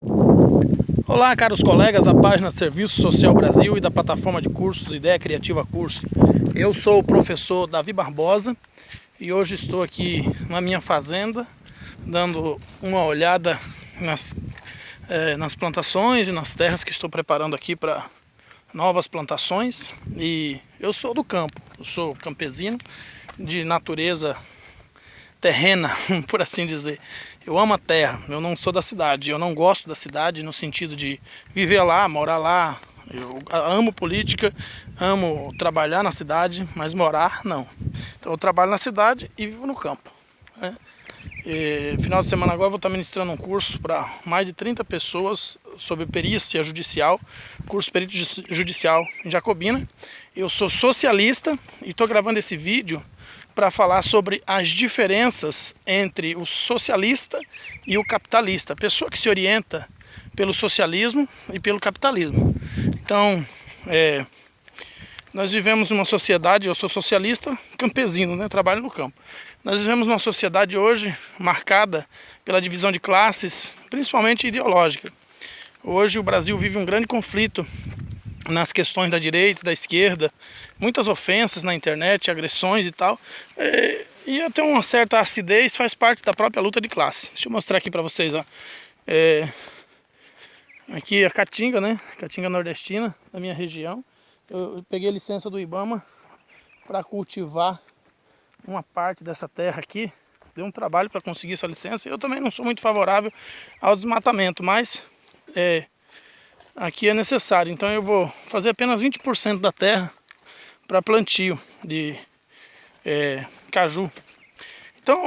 Olá, caros colegas da página Serviço Social Brasil e da plataforma de cursos Ideia Criativa Curso. Eu sou o professor Davi Barbosa e hoje estou aqui na minha fazenda dando uma olhada nas plantações e nas terras que estou preparando aqui para novas plantações. E eu sou do campo, eu sou campesino de natureza terrena, por assim dizer. Eu amo a terra, eu não sou da cidade, eu não gosto da cidade no sentido de viver lá, morar lá. Eu amo política, amo trabalhar na cidade, mas morar não. Então eu trabalho na cidade e vivo no campo, né? Final de semana agora eu vou estar ministrando um curso para mais de 30 pessoas sobre perícia judicial, curso perito judicial em Jacobina. Eu sou socialista e estou gravando esse vídeo para falar sobre as diferenças entre o socialista e o capitalista, a pessoa que se orienta pelo socialismo e pelo capitalismo. Então, nós vivemos uma sociedade, eu sou socialista campesino, né? Trabalho no campo. Nós vivemos uma sociedade hoje marcada pela divisão de classes, principalmente ideológica. Hoje o Brasil vive um grande conflito nas questões da direita e da esquerda, muitas ofensas na internet, agressões e tal, e até uma certa acidez faz parte da própria luta de classe. Deixa eu mostrar aqui para vocês, ó. Aqui a caatinga, né? Caatinga nordestina da minha região. Eu peguei licença do IBAMA para cultivar uma parte dessa terra aqui. Deu um trabalho para conseguir essa licença. Eu também não sou muito favorável ao desmatamento, mas aqui é necessário. Então eu vou fazer apenas 20% da terra para plantio de caju. Então,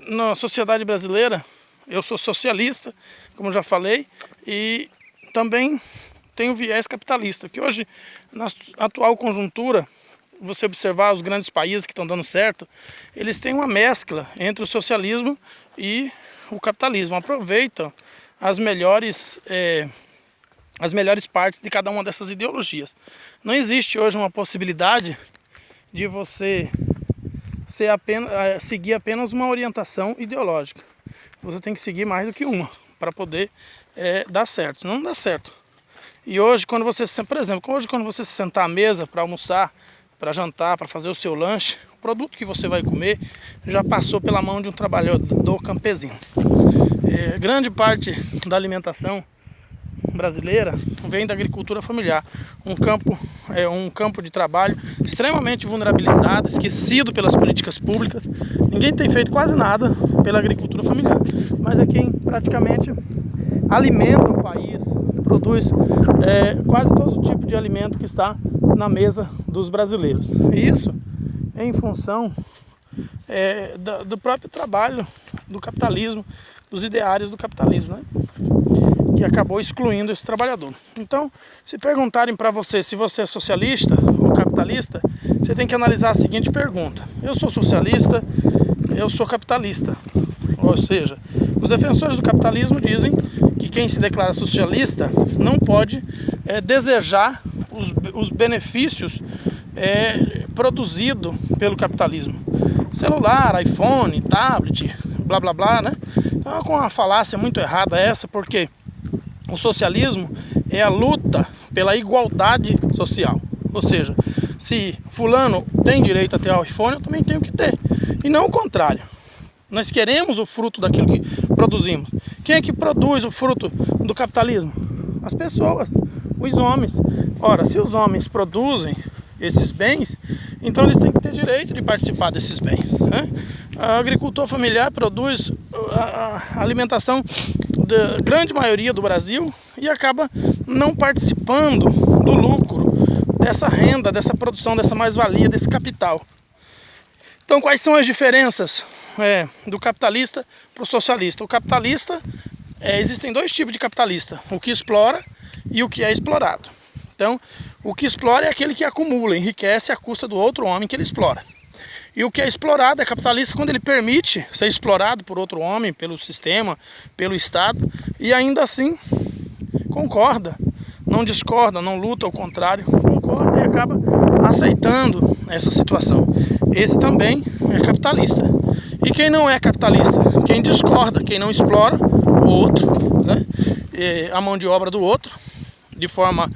na sociedade brasileira, eu sou socialista, como já falei, e também tenho viés capitalista, que hoje, na atual conjuntura, você observar os grandes países que estão dando certo, eles têm uma mescla entre o socialismo e o capitalismo, aproveitam as melhores partes de cada uma dessas ideologias. Não existe hoje uma possibilidade de você seguir apenas uma orientação ideológica. Você tem que seguir mais do que uma para poder dar certo, senão não dá certo. E hoje, quando você se sentar à mesa para almoçar, para jantar, para fazer o seu lanche, o produto que você vai comer já passou pela mão de um trabalhador campesino. Grande parte da alimentação brasileira vem da agricultura familiar, um campo de trabalho extremamente vulnerabilizado, esquecido pelas políticas públicas. Ninguém tem feito quase nada pela agricultura familiar, mas é quem praticamente alimenta o país, produz quase todo tipo de alimento que está na mesa dos brasileiros. E isso é em função do próprio trabalho do capitalismo, dos ideários do capitalismo, né? Que acabou excluindo esse trabalhador. Então, se perguntarem para você se você é socialista ou capitalista, você tem que analisar a seguinte pergunta: eu sou socialista, eu sou capitalista. Ou seja, os defensores do capitalismo dizem que quem se declara socialista não pode desejar os benefícios produzidos pelo capitalismo. Celular, iPhone, tablet, blá blá blá, né? Então é com uma falácia muito errada essa, porque o socialismo é a luta pela igualdade social. Ou seja, se fulano tem direito a ter o iPhone, eu também tenho que ter. E não o contrário. Nós queremos o fruto daquilo que produzimos. Quem é que produz o fruto do capitalismo? As pessoas, os homens. Ora, se os homens produzem esses bens, então eles têm que ter direito de participar desses bens, né? A agricultura familiar produz a alimentação da grande maioria do Brasil e acaba não participando do lucro, dessa renda, dessa produção, dessa mais-valia, desse capital. Então, quais são as diferenças do capitalista para o socialista? O capitalista, existem dois tipos de capitalista: o que explora e o que é explorado. Então, o que explora é aquele que acumula, enriquece à custa do outro homem que ele explora. E o que é explorado é capitalista quando ele permite ser explorado por outro homem, pelo sistema, pelo Estado, e ainda assim concorda, não discorda, não luta, ao contrário, concorda e acaba aceitando essa situação. Esse também é capitalista. E quem não é capitalista? Quem discorda, quem não explora o outro, né? a mão de obra do outro de forma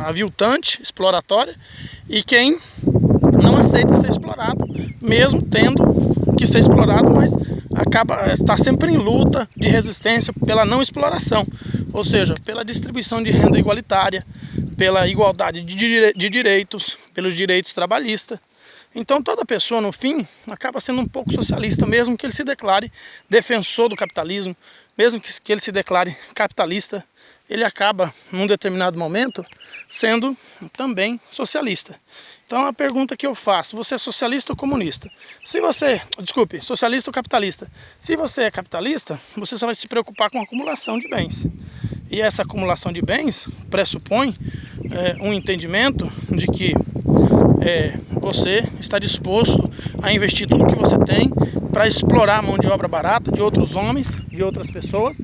aviltante, exploratória, e quem não aceita ser explorado, mesmo tendo que ser explorado, mas está sempre em luta de resistência pela não exploração, ou seja, pela distribuição de renda igualitária, pela igualdade de direitos, pelos direitos trabalhistas. Então toda pessoa, no fim, acaba sendo um pouco socialista, mesmo que ele se declare defensor do capitalismo, mesmo que ele se declare capitalista, ele acaba, num determinado momento, sendo também socialista. Então a pergunta que eu faço: você é socialista ou comunista? Socialista ou capitalista? Se você é capitalista, você só vai se preocupar com a acumulação de bens. E essa acumulação de bens pressupõe um entendimento de que você está disposto a investir tudo que você tem para explorar a mão de obra barata de outros homens, de outras pessoas,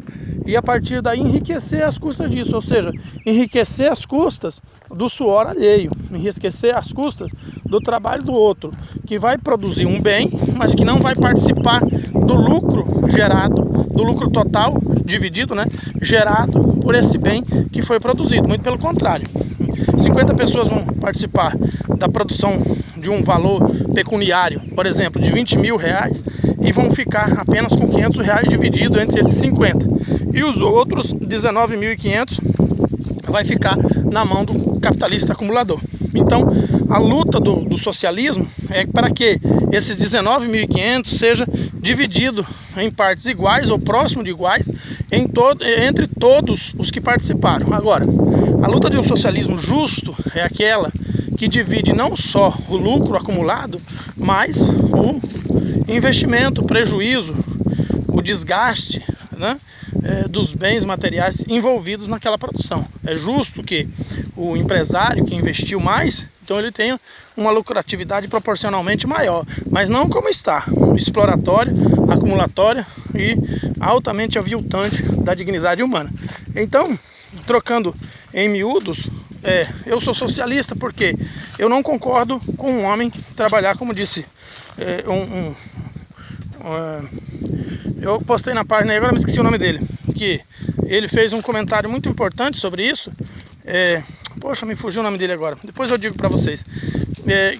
e a partir daí enriquecer às custas disso, ou seja, enriquecer às custas do suor alheio, enriquecer às custas do trabalho do outro, que vai produzir um bem, mas que não vai participar do lucro gerado, do lucro total dividido, gerado por esse bem que foi produzido. Muito pelo contrário, 50 pessoas vão participar da produção de um valor pecuniário, por exemplo, de 20 mil reais, e vão ficar apenas com 500 reais dividido entre esses 50. E os outros 19.500 vai ficar na mão do capitalista acumulador. Então, a luta do socialismo é para que esses 19.500 seja dividido em partes iguais ou próximo de iguais entre todos os que participaram. Agora, a luta de um socialismo justo é aquela que divide não só o lucro acumulado, mas o investimento, o prejuízo, o desgaste, dos bens materiais envolvidos naquela produção. É justo que o empresário que investiu mais, então ele tenha uma lucratividade proporcionalmente maior, mas não como está, exploratória, acumulatória e altamente aviltante da dignidade humana. Então, trocando em miúdos, eu sou socialista porque eu não concordo com um homem trabalhar, como disse eu postei na página, agora me esqueci o nome dele, que ele fez um comentário muito importante sobre isso. Poxa, me fugiu o nome dele agora, depois eu digo para vocês.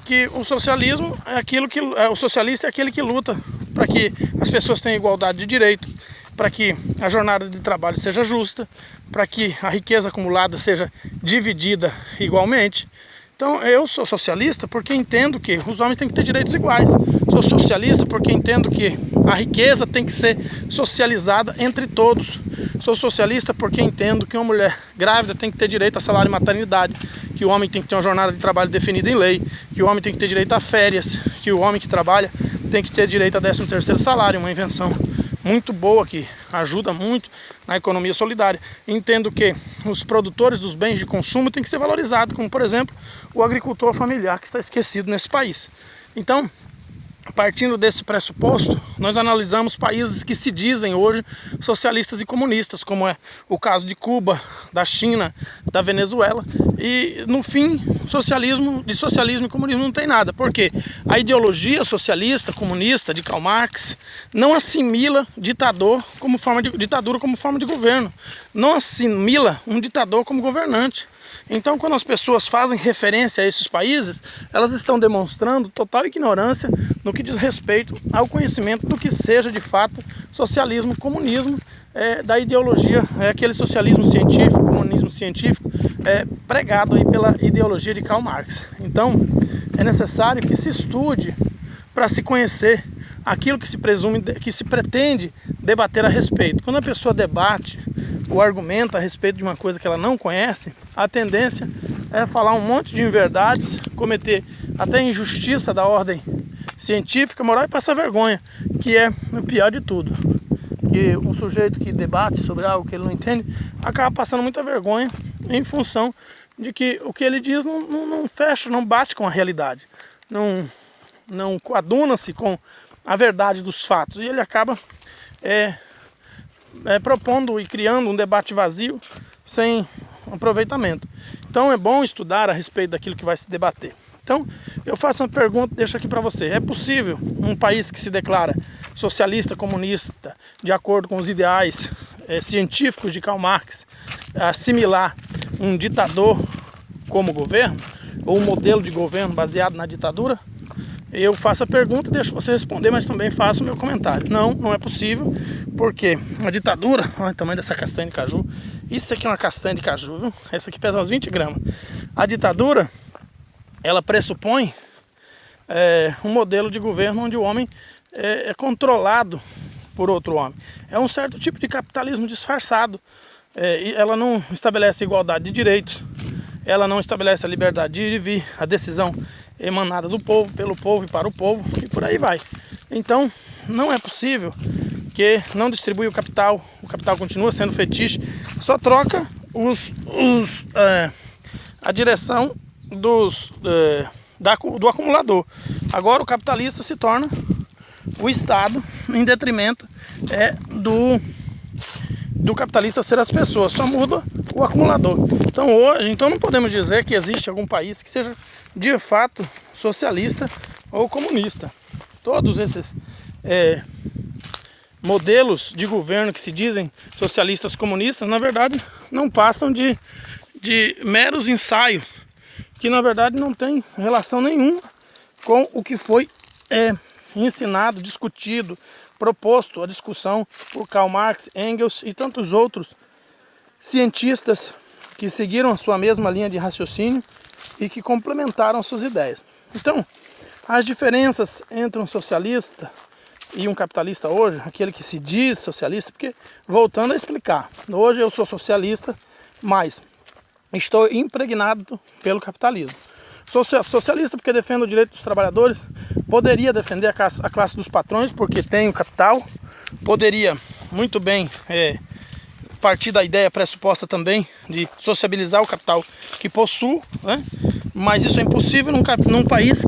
Que o socialismo é aquilo que o socialista é aquele que luta para que as pessoas tenham igualdade de direito, para que a jornada de trabalho seja justa, para que a riqueza acumulada seja dividida igualmente. Então eu sou socialista porque entendo que os homens têm que ter direitos iguais. Sou socialista porque entendo que a riqueza tem que ser socializada entre todos. Sou socialista porque entendo que uma mulher grávida tem que ter direito a salário e maternidade, que o homem tem que ter uma jornada de trabalho definida em lei, que o homem tem que ter direito a férias, que o homem que trabalha tem que ter direito a 13º salário, uma invenção muito boa que ajuda muito na economia solidária. Entendo que os produtores dos bens de consumo têm que ser valorizados, como por exemplo o agricultor familiar, que está esquecido nesse país. Então, partindo desse pressuposto, nós analisamos países que se dizem hoje socialistas e comunistas, como é o caso de Cuba, da China, da Venezuela, e no fim, de socialismo e comunismo não tem nada, porque a ideologia socialista, comunista de Karl Marx não assimila ditadura como forma de governo, não assimila um ditador como governante. Então, quando as pessoas fazem referência a esses países, elas estão demonstrando total ignorância no que diz respeito ao conhecimento do que seja de fato socialismo, comunismo, da ideologia, aquele socialismo científico, comunismo científico, pregado aí pela ideologia de Karl Marx. Então, é necessário que se estude para se conhecer aquilo que se pretende debater a respeito. Quando a pessoa debate ou argumenta a respeito de uma coisa que ela não conhece, a tendência é falar um monte de inverdades, cometer até injustiça da ordem científica, moral e passar vergonha, que é o pior de tudo. Que um sujeito que debate sobre algo que ele não entende acaba passando muita vergonha em função de que o que ele diz não fecha, não bate com a realidade, não coaduna-se com a verdade dos fatos, e ele acaba propondo e criando um debate vazio sem aproveitamento. Então é bom estudar a respeito daquilo que vai se debater. Então eu faço uma pergunta, deixo aqui para você: é possível um país que se declara socialista, comunista, de acordo com os ideais científicos de Karl Marx assimilar um ditador como governo, ou um modelo de governo baseado na ditadura, eu faço a pergunta e deixo você responder, mas também faço o meu comentário. Não, não é possível, porque a ditadura, olha o tamanho dessa castanha de caju, isso aqui é uma castanha de caju, viu? Essa aqui pesa uns 20 gramas. A ditadura, ela pressupõe um modelo de governo onde o homem é controlado por outro homem. É um certo tipo de capitalismo disfarçado. E ela não estabelece a igualdade de direitos, ela não estabelece a liberdade de ir e vir, a decisão emanada do povo, pelo povo e para o povo, e por aí vai. Então, não é possível que não distribui o capital continua sendo fetiche, só troca a direção do acumulador. Agora o capitalista se torna o Estado em detrimento do capitalista ser as pessoas, só muda o acumulador. Então hoje, não podemos dizer que existe algum país que seja de fato socialista ou comunista. Todos esses modelos de governo que se dizem socialistas comunistas, na verdade não passam de meros ensaios, que na verdade não tem relação nenhuma com o que foi ensinado, discutido, proposto à discussão por Karl Marx, Engels e tantos outros cientistas que seguiram a sua mesma linha de raciocínio e que complementaram suas ideias. Então, as diferenças entre um socialista e um capitalista hoje, aquele que se diz socialista, porque, voltando a explicar, hoje eu sou socialista, mas estou impregnado pelo capitalismo. Sou socialista porque defendo o direito dos trabalhadores, poderia defender a classe dos patrões porque tenho capital, poderia muito bem partir da ideia pressuposta também de sociabilizar o capital que possuo, né? Mas isso é impossível num país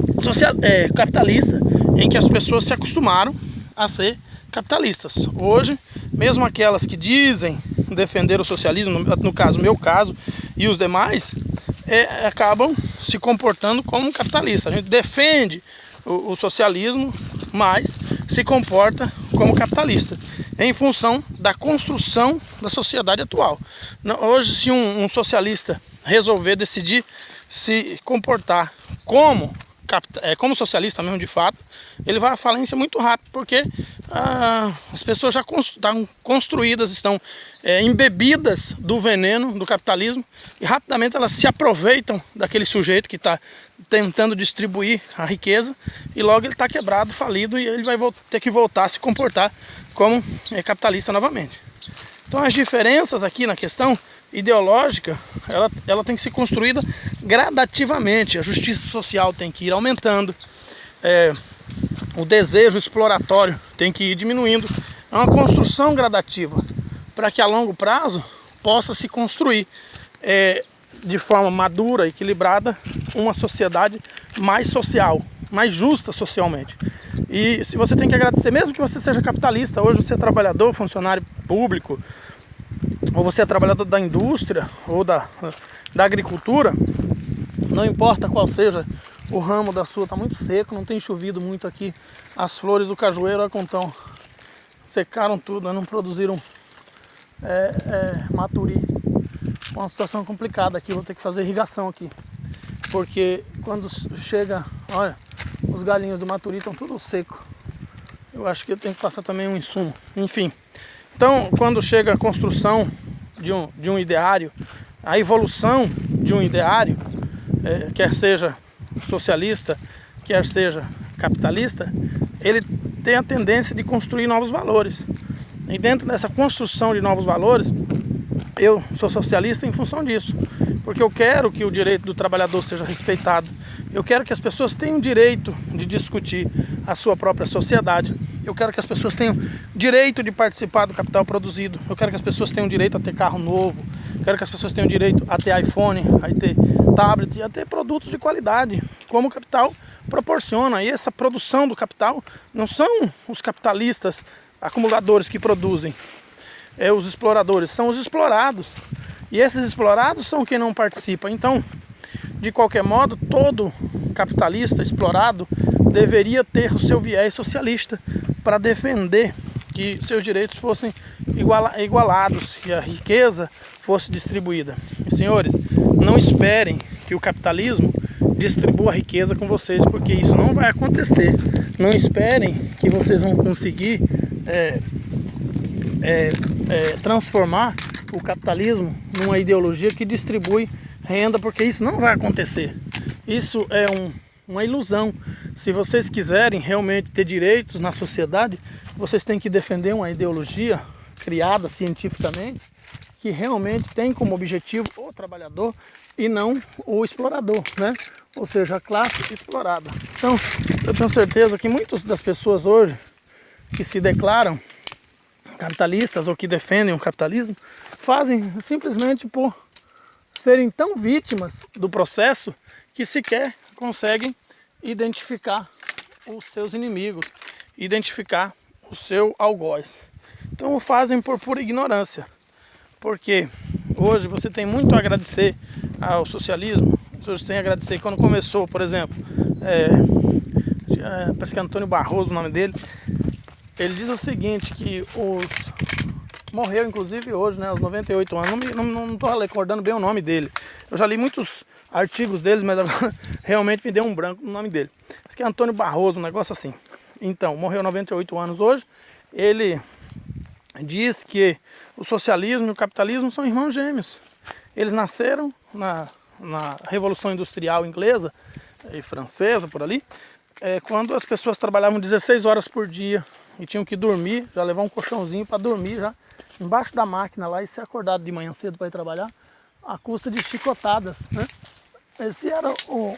capitalista em que as pessoas se acostumaram a ser capitalistas. Hoje, mesmo aquelas que dizem defender o socialismo, no caso, meu caso, e os demais, acabam se comportando como um capitalista. A gente defende o socialismo, mas se comporta como capitalista, em função da construção da sociedade atual. Hoje, se um socialista resolver decidir se comportar como socialista mesmo de fato, ele vai à falência muito rápido, porque as pessoas já estão construídas, estão embebidas do veneno do capitalismo, e rapidamente elas se aproveitam daquele sujeito que está tentando distribuir a riqueza, e logo ele está quebrado, falido, e ele vai ter que voltar a se comportar como capitalista novamente. Então as diferenças aqui na questão ideológica, ela tem que ser construída gradativamente. A justiça social tem que ir aumentando, o desejo exploratório tem que ir diminuindo. É uma construção gradativa para que a longo prazo possa se construir de forma madura, equilibrada, uma sociedade mais social, mais justa socialmente. E se você tem que agradecer, mesmo que você seja capitalista, hoje você é trabalhador, funcionário público, ou você é trabalhador da indústria ou da agricultura, não importa qual seja o ramo da sua, está muito seco, não tem chovido muito aqui, as flores do cajueiro, olha como estão, secaram tudo, não produziram maturi. Uma situação complicada aqui, vou ter que fazer irrigação aqui, porque quando chega, olha, os galinhos do maturi estão tudo seco. Eu acho que eu tenho que passar também um insumo, enfim. Então, quando chega a construção de um ideário, a evolução de um ideário, quer seja socialista, quer seja capitalista, ele tem a tendência de construir novos valores. E dentro dessa construção de novos valores, eu sou socialista em função disso, porque eu quero que o direito do trabalhador seja respeitado, eu quero que as pessoas tenham direito de discutir a sua própria sociedade, eu quero que as pessoas tenham direito de participar do capital produzido, eu quero que as pessoas tenham direito a ter carro novo, eu quero que as pessoas tenham direito a ter iPhone, a ter tablet, a ter produtos de qualidade, como o capital proporciona. E essa produção do capital não são os capitalistas acumuladores que produzem, os exploradores, são os explorados. E esses explorados são quem não participa. Então, de qualquer modo, todo capitalista explorado deveria ter o seu viés socialista para defender que seus direitos fossem igualados e a riqueza fosse distribuída. E, senhores, não esperem que o capitalismo distribua a riqueza com vocês, porque isso não vai acontecer. Não esperem que vocês vão conseguir transformar o capitalismo numa ideologia que distribui renda, porque isso não vai acontecer. Isso é uma ilusão. Se vocês quiserem realmente ter direitos na sociedade, vocês têm que defender uma ideologia criada cientificamente que realmente tem como objetivo o trabalhador e não o explorador, né? Ou seja, a classe explorada. Então, eu tenho certeza que muitas das pessoas hoje que se declaram capitalistas ou que defendem o capitalismo fazem simplesmente por serem tão vítimas do processo que sequer conseguem identificar os seus inimigos, identificar o seu algoz. Então o fazem por pura ignorância, porque hoje você tem muito a agradecer ao socialismo. Você tem a agradecer quando começou, por exemplo, parece que é Antônio Barroso o nome dele. Ele diz o seguinte, que morreu inclusive hoje, né, aos 98 anos, não estou recordando bem o nome dele. Eu já li muitos artigos dele, mas agora realmente me deu um branco no nome dele. Acho que é Antônio Barroso, um negócio assim. Então, morreu 98 anos hoje. Ele diz que o socialismo e o capitalismo são irmãos gêmeos. Eles nasceram na Revolução Industrial Inglesa e Francesa, por ali, quando as pessoas trabalhavam 16 horas por dia e tinham que dormir, já levar um colchãozinho para dormir já embaixo da máquina lá e ser acordado de manhã cedo para ir trabalhar, à custa de chicotadas, né? Esse era o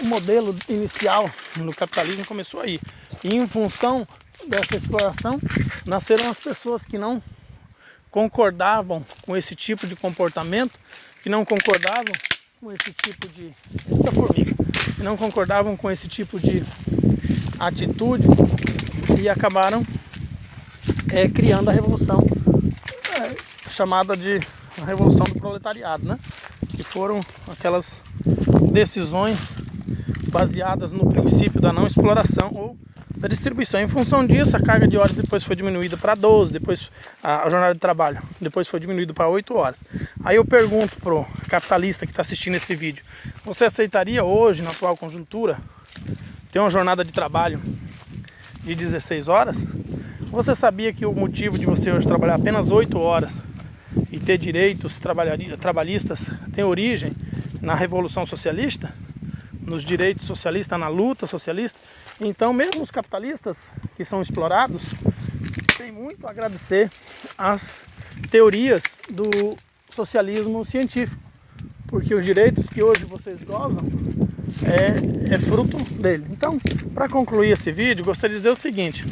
modelo inicial no capitalismo, começou aí. E em função dessa exploração, nasceram as pessoas que não concordavam com esse tipo de comportamento, que não concordavam com esse tipo de... que não concordavam com esse tipo de atitude e acabaram criando a revolução chamada de Revolução do Proletariado, né? Que foram aquelas decisões baseadas no princípio da não exploração ou da distribuição. Em função disso, a carga de horas depois foi diminuída para 12, depois a jornada de trabalho depois foi diminuída para 8 horas. Aí eu pergunto pro capitalista que está assistindo esse vídeo, você aceitaria hoje, na atual conjuntura, ter uma jornada de trabalho de 16 horas? Você sabia que o motivo de você hoje trabalhar apenas 8 horas e ter direitos trabalhistas tem origem na Revolução Socialista, nos direitos socialistas, na luta socialista? Então mesmo os capitalistas que são explorados têm muito a agradecer às teorias do socialismo científico, porque os direitos que hoje vocês gozam é fruto dele. Então, para concluir esse vídeo, gostaria de dizer o seguinte: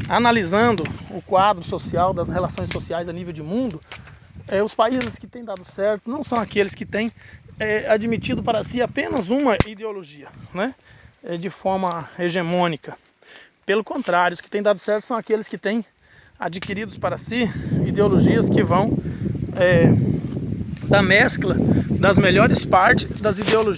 analisando o quadro social das relações sociais a nível de mundo, os países que têm dado certo não são aqueles que têm admitido para si apenas uma ideologia, né? De forma hegemônica. Pelo contrário, os que têm dado certo são aqueles que têm adquiridos para si ideologias que vão da mescla das melhores partes das ideologias